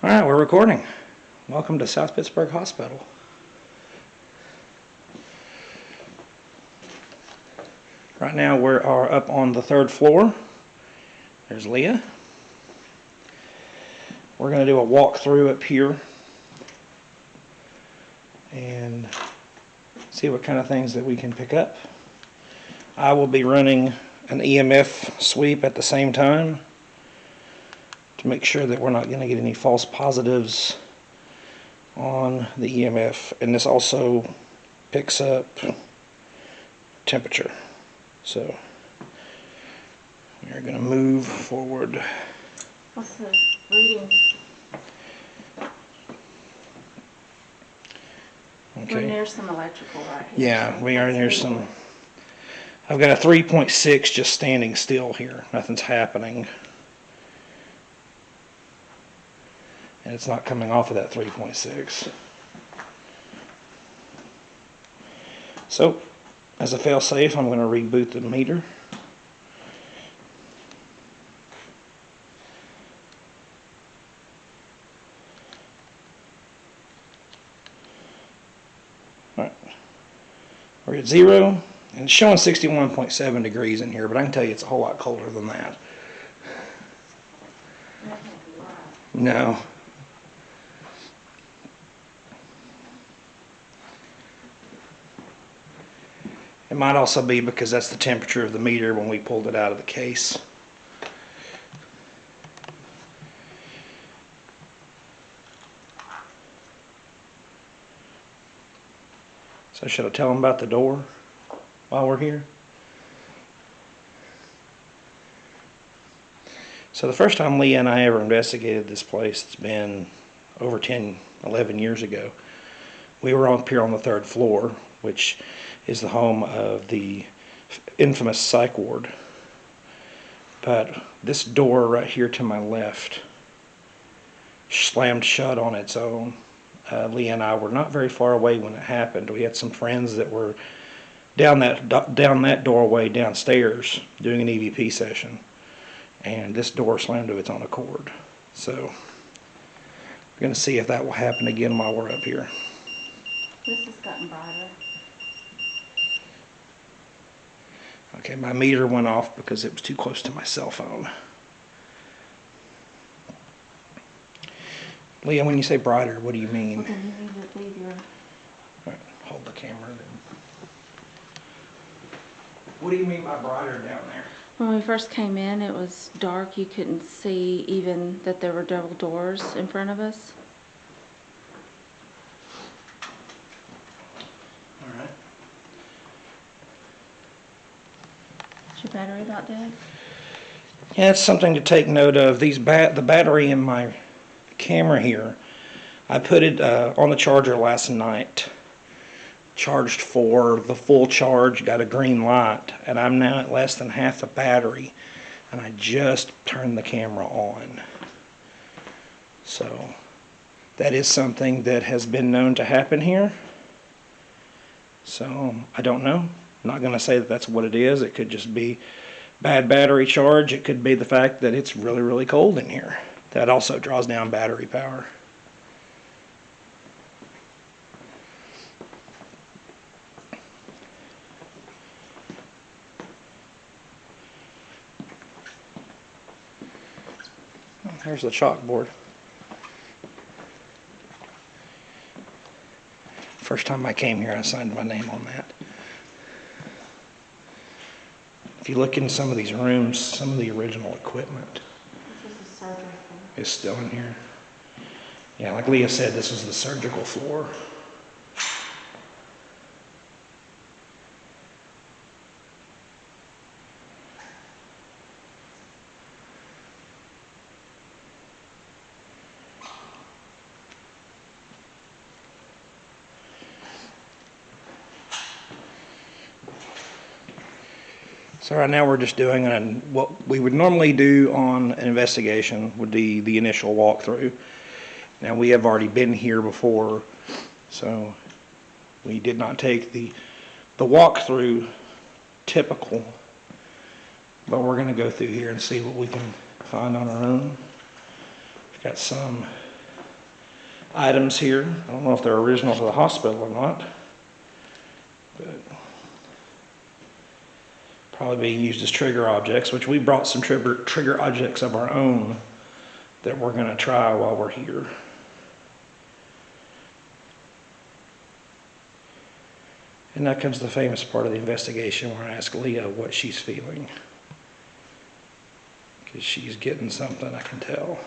All right, we're recording. Welcome to South Pittsburg Hospital. Right now we are up on the 3rd floor. There's Leah. We're going to do a walkthrough up here and see what kind of things that we can pick up. I will be running an EMF sweep at the same time to make sure that we're not going to get any false positives on the EMF, and this also picks up temperature. So we're going to move forward. What's the reading? Okay. We're near some electrical right here. Yeah, we are near some. I've got a 3.6 just standing still here. Nothing's happening. And it's not coming off of that 3.6. So, as a fail-safe, I'm going to reboot the meter. Alright. We're at 0, and it's showing 61.7 degrees in here, but I can tell you it's a whole lot colder than that. No. It might also be because that's the temperature of the meter when we pulled it out of the case. So should I tell them about the door while we're here? So the first time Leah and I ever investigated this place, it's been over 10, 11 years ago. We were up here on the 3rd floor, which is the home of the infamous psych ward. But this door right here to my left slammed shut on its own. Leah and I were not very far away when it happened. We had some friends that were down that doorway downstairs doing an EVP session, and this door slammed to its own accord. So we're going to see if that will happen again while we're up here. This has gotten brighter. Okay, my meter went off because it was too close to my cell phone. Leah, when you say brighter, what do you mean? Well, then you need to leave your... All right, hold the camera then. What do you mean by brighter down there? When we first came in, it was dark. You couldn't see even that there were double doors in front of us. All right. Is your battery about dead? Yeah, it's something to take note of. The battery in my camera here, I put it on the charger last night. Charged for the full charge, got a green light, and I'm now at less than half the battery, and I just turned the camera on. So that is something that has been known to happen here. So I don't know. I'm not going to say that that's what it is. It could just be bad battery charge. It could be the fact that it's really, really cold in here. That also draws down battery power. There's the chalkboard. First time I came here, I signed my name on that. If you look in some of these rooms, some of the original equipment is still in here. Yeah, like Leah said, this was the surgical floor. So right now we're just doing what we would normally do on an investigation would be the initial walkthrough. Now we have already been here before, so we did not take the walkthrough typical, but we're going to go through here and see what we can find on our own. We've got some items here. I don't know if they're original to the hospital or not, but probably being used as trigger objects, which we brought some trigger objects of our own that we're going to try while we're here. And that comes the famous part of the investigation where I ask Leah what she's feeling. Because she's getting something, I can tell.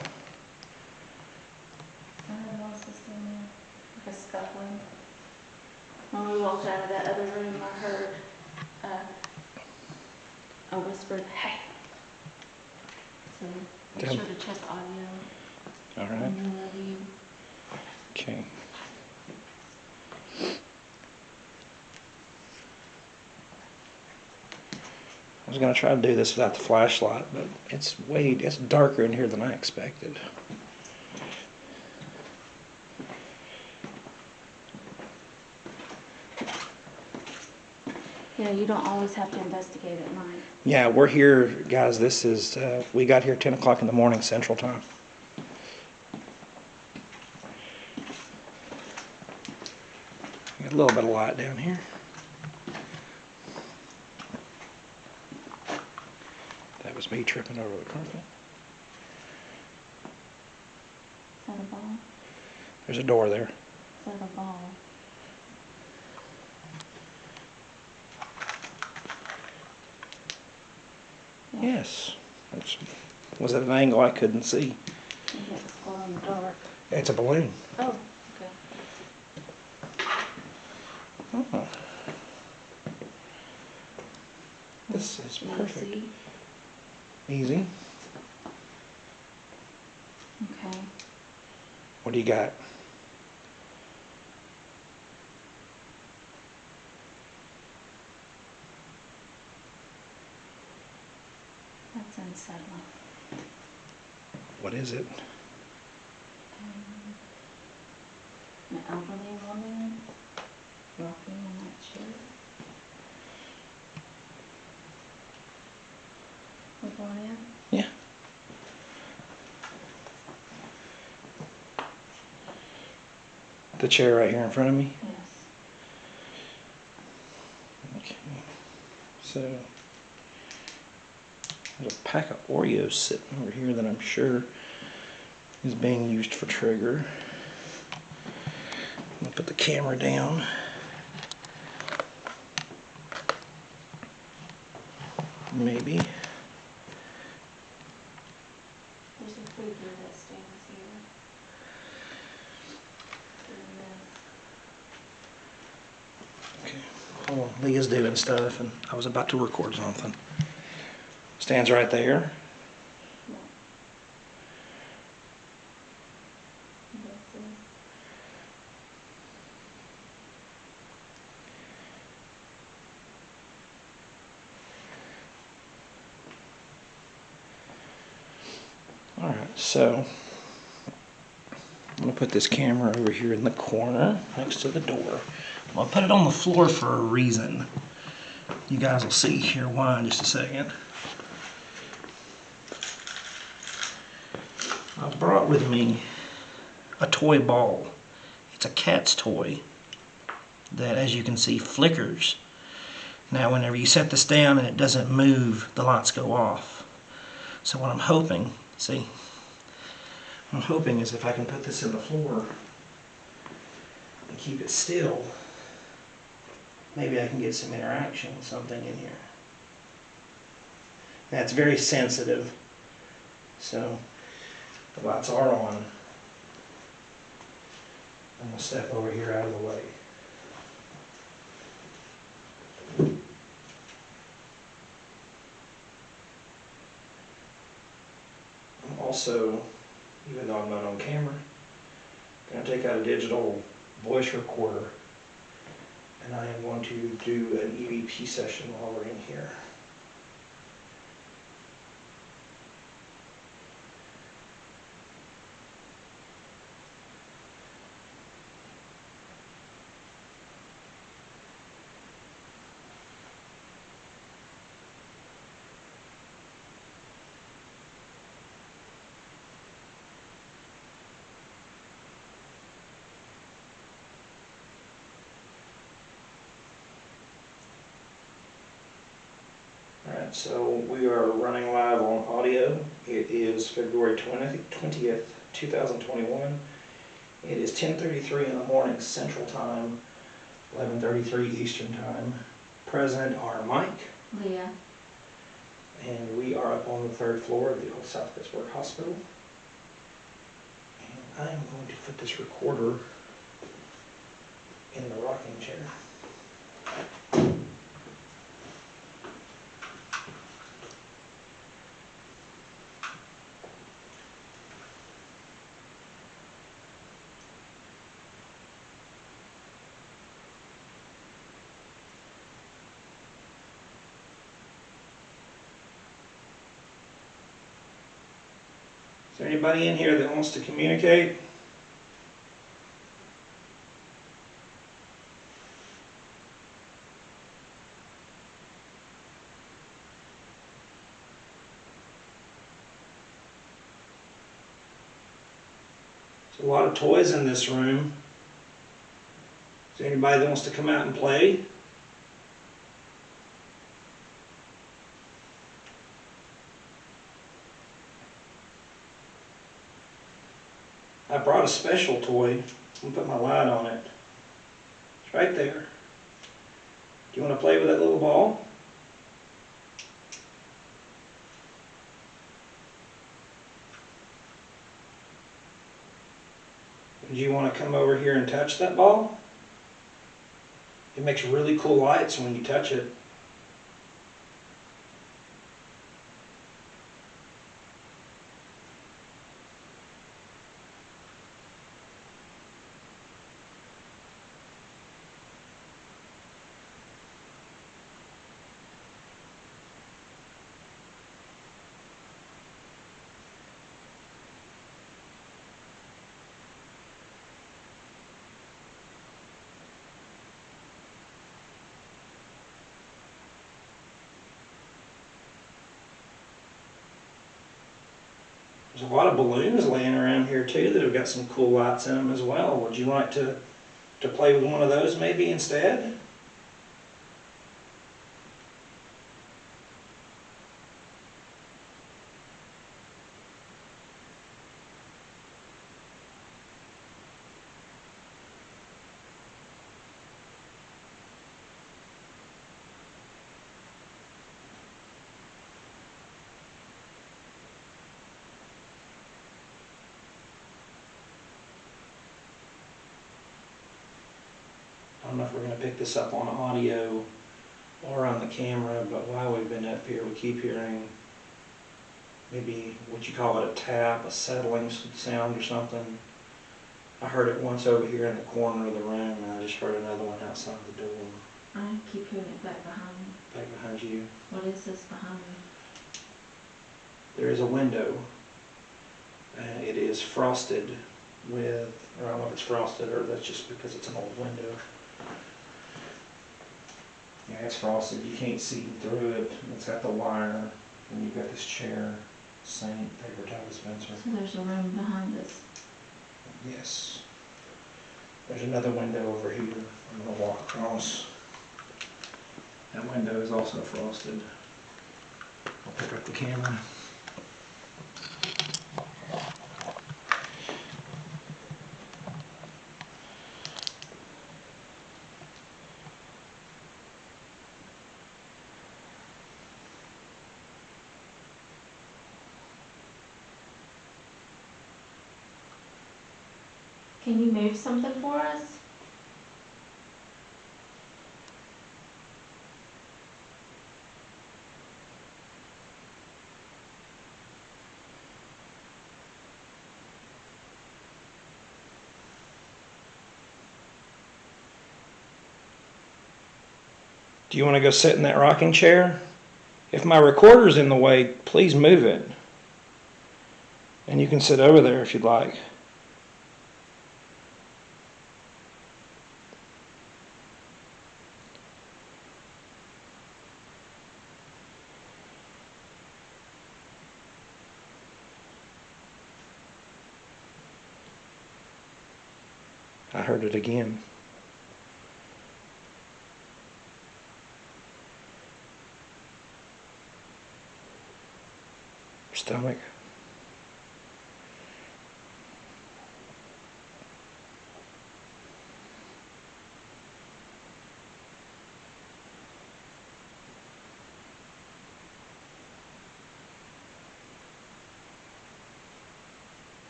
I don't know what's in there. Like a scuffling. When we walked out of that other room, I heard a whispered, "Hey." So make sure to check audio. All right. Review. Okay. I was going to try to do this without the flashlight, but it's darker in here than I expected. Yeah, you don't always have to investigate at night. Yeah, we're here, guys. This is, we got here 10 o'clock in the morning Central Time. Got a little bit of light down here. That was me tripping over the carpet. Is that a ball? There's a door there. Is that a ball? Yeah. Yes. Was at an angle I couldn't see. Maybe it's glow in the dark. It's a balloon. Oh, okay. Oh. This is perfect. Easy. Okay. What do you got? That's unsettling. What is it? An elderly woman rocking in that chair. We're going in? Yeah. The chair right here in front of me? Yes. Okay. So, there's a pack of Oreos sitting over here that I'm sure is being used for trigger. I'm gonna put the camera down. Maybe. There's a figure that stands here. Okay. Hold on. Leah's doing stuff and I was about to record something. Stands right there. No. This is. Alright, so I'm going to put this camera over here in the corner next to the door. I'm going to put it on the floor for a reason. You guys will see here why in just a second. I brought with me a toy ball. It's a cat's toy that, as you can see, flickers. Now whenever you set this down and it doesn't move, the lights go off. So what I'm hoping, is if I can put this in the floor and keep it still, maybe I can get some interaction with something in here. Now it's very sensitive, so the lights are on. I'm going to step over here out of the way. I'm also, even though I'm not on camera, going to take out a digital voice recorder and I am going to do an EVP session while we're in here. Alright, so we are running live on audio. It is February 20th, 2021. It is 10:33 in the morning Central Time, 11:33 Eastern Time. Present are Mike, Leah. and we are up on the third floor of the old South Pittsburg Hospital. And I am going to put this recorder in the rocking chair. Is there anybody in here that wants to communicate? There's a lot of toys in this room. Is there anybody that wants to come out and play? I brought a special toy. I'm going to put my light on it. It's right there. Do you want to play with that little ball? Do you want to come over here and touch that ball? It makes really cool lights when you touch it. There's a lot of balloons laying around here too that have got some cool lights in them as well. Would you like to play with one of those maybe instead? I don't know if we're going to pick this up on audio or on the camera, but while we've been up here, we keep hearing maybe what you call it, a tap, a settling sound or something. I heard it once over here in the corner of the room, and I just heard another one outside the door. I keep hearing it back behind me. Back behind you. What is this behind me? There is a window. It is frosted with, or I don't know if it's frosted or that's just because it's an old window. Yeah, it's frosted. You can't see through it. It's got the wire, and you've got this chair, sink, paper towel dispenser. So there's a room behind us. Yes. There's another window over here. I'm going to walk across. That window is also frosted. I'll pick up the camera. Can you move something for us? Do you want to go sit in that rocking chair? If my recorder's in the way, please move it. And you can sit over there if you'd like. I heard it again. stomach.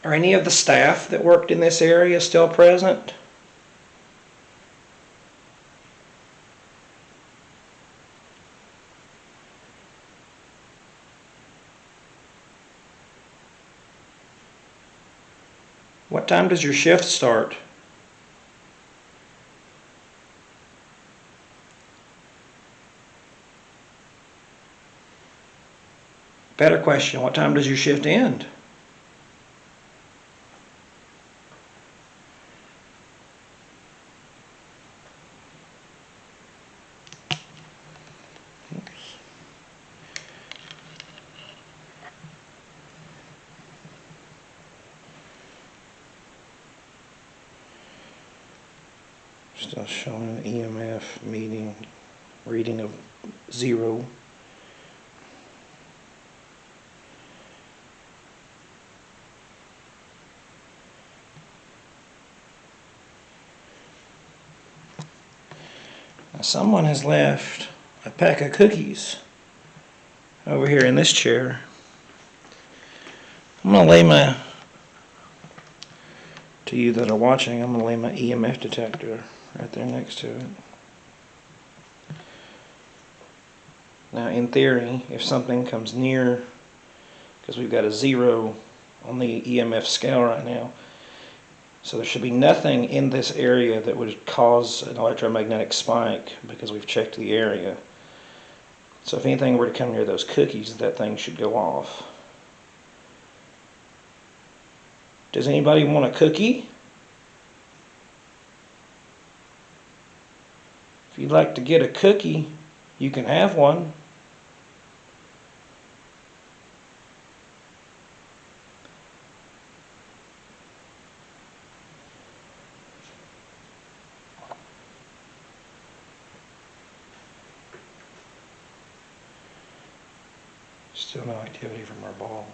Are any of the staff that worked in this area still present? What time does your shift start? Better question, what time does your shift end? Still showing an EMF reading of 0. Now someone has left a pack of cookies over here in this chair. I'm going to to you that are watching, I'm going to lay my EMF detector right there next to it. Now in theory, if something comes near, because we've got a 0 on the EMF scale right now, so there should be nothing in this area that would cause an electromagnetic spike because we've checked the area. So if anything were to come near those cookies, that thing should go off. Does anybody want a cookie? If you'd like to get a cookie, you can have one. Still no activity from our ball.